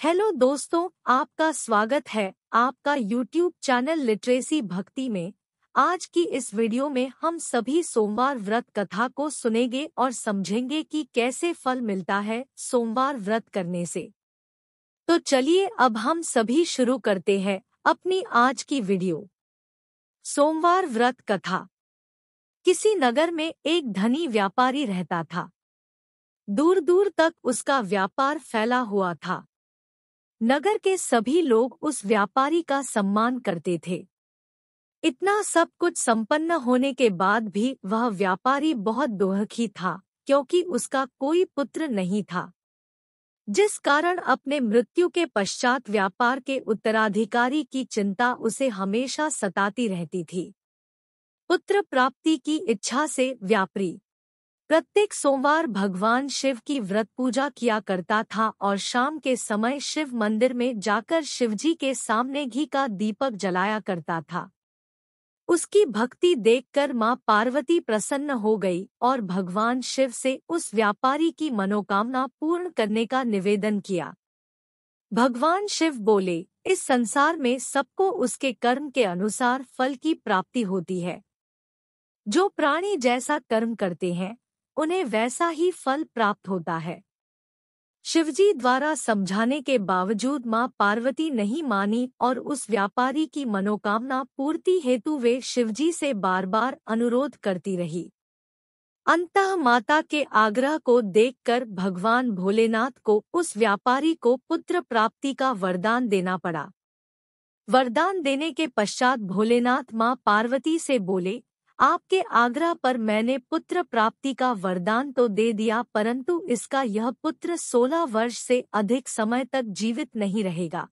Hello दोस्तों, आपका स्वागत है आपका यूट्यूब चैनल लिटरेसी भक्ति में। आज की इस वीडियो में हम सभी सोमवार व्रत कथा को सुनेंगे और समझेंगे कि कैसे फल मिलता है सोमवार व्रत करने से। तो चलिए अब हम सभी शुरू करते हैं अपनी आज की वीडियो। सोमवार व्रत कथा। किसी नगर में एक धनी व्यापारी रहता था। दूर दूर तक उसका व्यापार फैला हुआ था। नगर के सभी लोग उस व्यापारी का सम्मान करते थे। इतना सब कुछ संपन्न होने के बाद भी वह व्यापारी बहुत दुखी था, क्योंकि उसका कोई पुत्र नहीं था, जिस कारण अपने मृत्यु के पश्चात व्यापार के उत्तराधिकारी की चिंता उसे हमेशा सताती रहती थी। पुत्र प्राप्ति की इच्छा से व्यापारी प्रत्येक सोमवार भगवान शिव की व्रत पूजा किया करता था और शाम के समय शिव मंदिर में जाकर शिवजी के सामने घी का दीपक जलाया करता था। उसकी भक्ति देखकर मां पार्वती प्रसन्न हो गई और भगवान शिव से उस व्यापारी की मनोकामना पूर्ण करने का निवेदन किया। भगवान शिव बोले, इस संसार में सबको उसके कर्म के अनुसार फल की प्राप्ति होती है। जो प्राणी जैसा कर्म करते हैं उन्हें वैसा ही फल प्राप्त होता है। शिवजी द्वारा समझाने के बावजूद मां पार्वती नहीं मानी और उस व्यापारी की मनोकामना पूर्ति हेतु वे शिवजी से बार बार अनुरोध करती रही। अंततः माता के आग्रह को देखकर भगवान भोलेनाथ को उस व्यापारी को पुत्र प्राप्ति का वरदान देना पड़ा। वरदान देने के पश्चात भोलेनाथ मां पार्वती से बोले, आपके आग्रह पर मैंने पुत्र प्राप्ति का वरदान तो दे दिया, परंतु इसका यह पुत्र 16 वर्ष से अधिक समय तक जीवित नहीं रहेगा।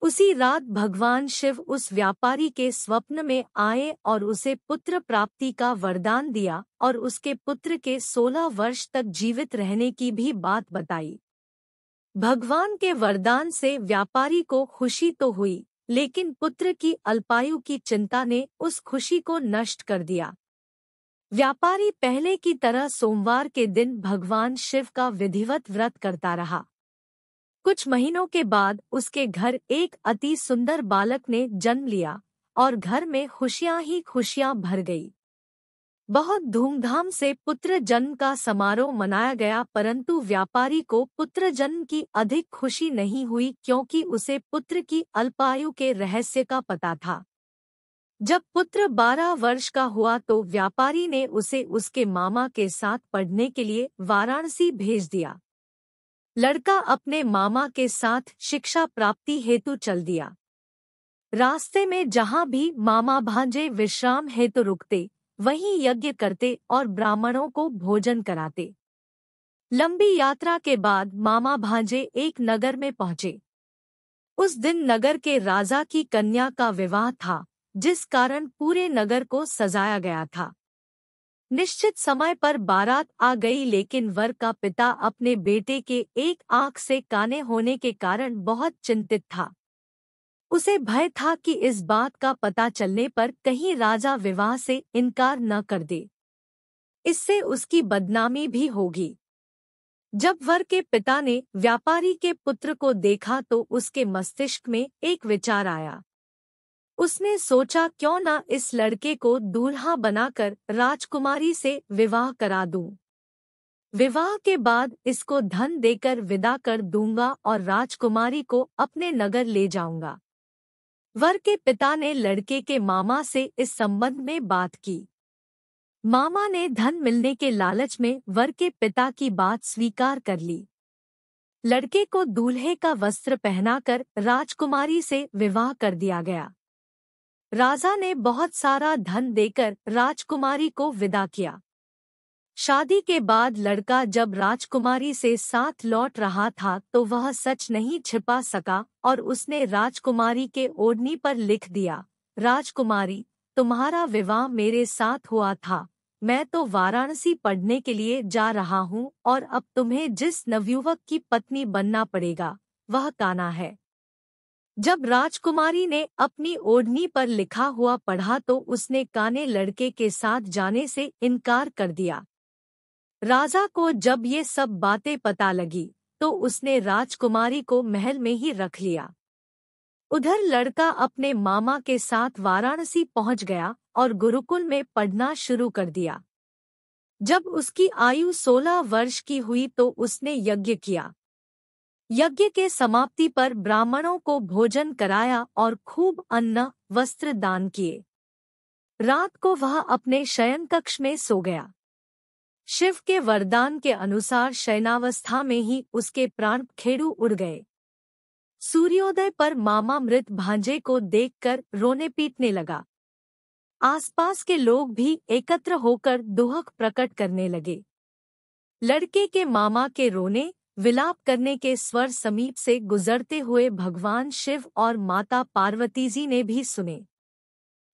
उसी रात भगवान शिव उस व्यापारी के स्वप्न में आए और उसे पुत्र प्राप्ति का वरदान दिया और उसके पुत्र के 16 वर्ष तक जीवित रहने की भी बात बताई। भगवान के वरदान से व्यापारी को खुशी तो हुई, लेकिन पुत्र की अल्पायु की चिंता ने उस खुशी को नष्ट कर दिया। व्यापारी पहले की तरह सोमवार के दिन भगवान शिव का विधिवत व्रत करता रहा। कुछ महीनों के बाद उसके घर एक अति सुंदर बालक ने जन्म लिया और घर में खुशियां ही खुशियां भर गई। बहुत धूमधाम से पुत्र जन्म का समारोह मनाया गया, परंतु व्यापारी को पुत्र जन्म की अधिक खुशी नहीं हुई, क्योंकि उसे पुत्र की अल्पायु के रहस्य का पता था। जब पुत्र 12 वर्ष का हुआ तो व्यापारी ने उसे उसके मामा के साथ पढ़ने के लिए वाराणसी भेज दिया। लड़का अपने मामा के साथ शिक्षा प्राप्ति हेतु चल दिया। रास्ते में जहाँ भी मामा भांजे विश्राम हेतु रुकते, वहीं यज्ञ करते और ब्राह्मणों को भोजन कराते। लंबी यात्रा के बाद मामा भांजे एक नगर में पहुंचे। उस दिन नगर के राजा की कन्या का विवाह था, जिस कारण पूरे नगर को सजाया गया था। निश्चित समय पर बारात आ गई, लेकिन वर का पिता अपने बेटे के एक आंख से काने होने के कारण बहुत चिंतित था। उसे भय था कि इस बात का पता चलने पर कहीं राजा विवाह से इनकार न कर दे, इससे उसकी बदनामी भी होगी। जब वर के पिता ने व्यापारी के पुत्र को देखा तो उसके मस्तिष्क में एक विचार आया। उसने सोचा, क्यों न इस लड़के को दूल्हा बनाकर राजकुमारी से विवाह करा दूं। विवाह के बाद इसको धन देकर विदा कर दूंगा और राजकुमारी को अपने नगर ले जाऊंगा। वर के पिता ने लड़के के मामा से इस संबंध में बात की। मामा ने धन मिलने के लालच में वर के पिता की बात स्वीकार कर ली। लड़के को दूल्हे का वस्त्र पहनाकर राजकुमारी से विवाह कर दिया गया। राजा ने बहुत सारा धन देकर राजकुमारी को विदा किया। शादी के बाद लड़का जब राजकुमारी से साथ लौट रहा था तो वह सच नहीं छिपा सका और उसने राजकुमारी के ओढ़नी पर लिख दिया, राजकुमारी, तुम्हारा विवाह मेरे साथ हुआ था। मैं तो वाराणसी पढ़ने के लिए जा रहा हूँ और अब तुम्हें जिस नवयुवक की पत्नी बनना पड़ेगा वह काना है। जब राजकुमारी ने अपनी ओढ़नी पर लिखा हुआ पढ़ा तो उसने काने लड़के के साथ जाने से इनकार कर दिया। राजा को जब ये सब बातें पता लगी तो उसने राजकुमारी को महल में ही रख लिया। उधर लड़का अपने मामा के साथ वाराणसी पहुंच गया और गुरुकुल में पढ़ना शुरू कर दिया। जब उसकी आयु 16 वर्ष की हुई तो उसने यज्ञ किया। यज्ञ के समाप्ति पर ब्राह्मणों को भोजन कराया और खूब अन्न वस्त्र दान किए। रात को वह अपने शयन कक्ष में सो गया। शिव के वरदान के अनुसार शयनावस्था में ही उसके प्राण खेड़ू उड़ गए। सूर्योदय पर मामा मृत भांजे को देखकर रोने पीटने लगा। आसपास के लोग भी एकत्र होकर दुहक प्रकट करने लगे। लड़के के मामा के रोने विलाप करने के स्वर समीप से गुजरते हुए भगवान शिव और माता पार्वती जी ने भी सुने।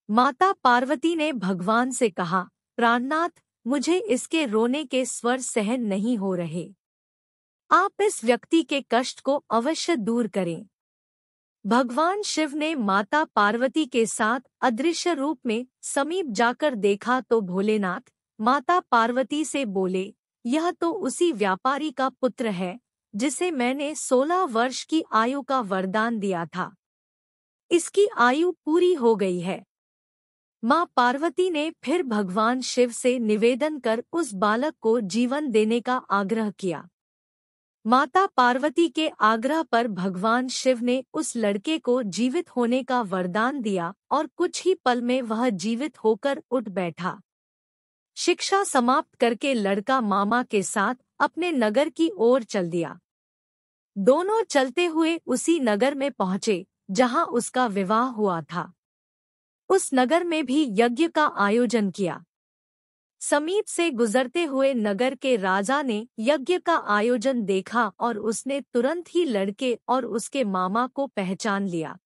माता पार्वती ने भगवान से कहा, प्राणनाथ, मुझे इसके रोने के स्वर सहन नहीं हो रहे। आप इस व्यक्ति के कष्ट को अवश्य दूर करें। भगवान शिव ने माता पार्वती के साथ अदृश्य रूप में समीप जाकर देखा तो भोलेनाथ माता पार्वती से बोले, यह तो उसी व्यापारी का पुत्र है जिसे मैंने 16 वर्ष की आयु का वरदान दिया था। इसकी आयु पूरी हो गई है। मां पार्वती ने फिर भगवान शिव से निवेदन कर उस बालक को जीवन देने का आग्रह किया। माता पार्वती के आग्रह पर भगवान शिव ने उस लड़के को जीवित होने का वरदान दिया और कुछ ही पल में वह जीवित होकर उठ बैठा। शिक्षा समाप्त करके लड़का मामा के साथ अपने नगर की ओर चल दिया। दोनों चलते हुए उसी नगर में पहुंचे जहां उसका विवाह हुआ था। उस नगर में भी यज्ञ का आयोजन किया। समीप से गुजरते हुए नगर के राजा ने यज्ञ का आयोजन देखा और उसने तुरंत ही लड़के और उसके मामा को पहचान लिया।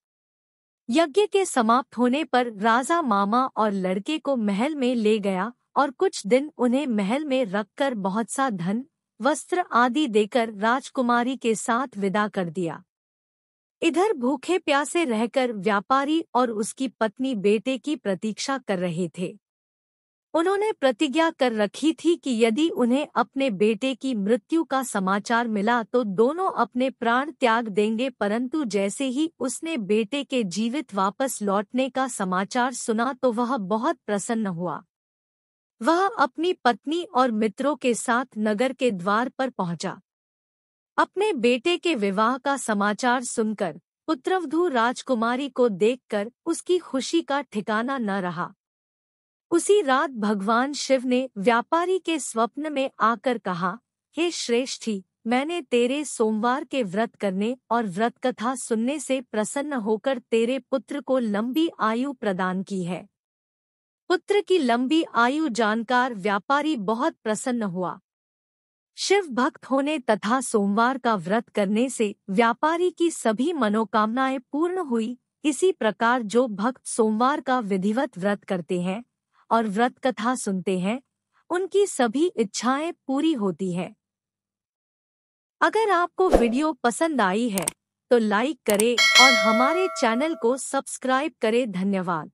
यज्ञ के समाप्त होने पर राजा मामा और लड़के को महल में ले गया और कुछ दिन उन्हें महल में रखकर बहुत सा धन वस्त्र आदि देकर राजकुमारी के साथ विदा कर दिया। इधर भूखे प्यासे रहकर व्यापारी और उसकी पत्नी बेटे की प्रतीक्षा कर रहे थे। उन्होंने प्रतिज्ञा कर रखी थी कि यदि उन्हें अपने बेटे की मृत्यु का समाचार मिला तो दोनों अपने प्राण त्याग देंगे, परंतु जैसे ही उसने बेटे के जीवित वापस लौटने का समाचार सुना तो वह बहुत प्रसन्न हुआ। वह अपनी पत्नी और मित्रों के साथ नगर के द्वार पर पहुंचा। अपने बेटे के विवाह का समाचार सुनकर पुत्रवधू राजकुमारी को देखकर उसकी खुशी का ठिकाना न रहा। उसी रात भगवान शिव ने व्यापारी के स्वप्न में आकर कहा, हे श्रेष्ठी, मैंने तेरे सोमवार के व्रत करने और व्रत कथा सुनने से प्रसन्न होकर तेरे पुत्र को लंबी आयु प्रदान की है। पुत्र की लंबी आयु जानकर व्यापारी बहुत प्रसन्न हुआ। शिव भक्त होने तथा सोमवार का व्रत करने से व्यापारी की सभी मनोकामनाएं पूर्ण हुई। इसी प्रकार जो भक्त सोमवार का विधिवत व्रत करते हैं और व्रत कथा सुनते हैं, उनकी सभी इच्छाएं पूरी होती है। अगर आपको वीडियो पसंद आई है तो लाइक करें और हमारे चैनल को सब्सक्राइब करें। धन्यवाद।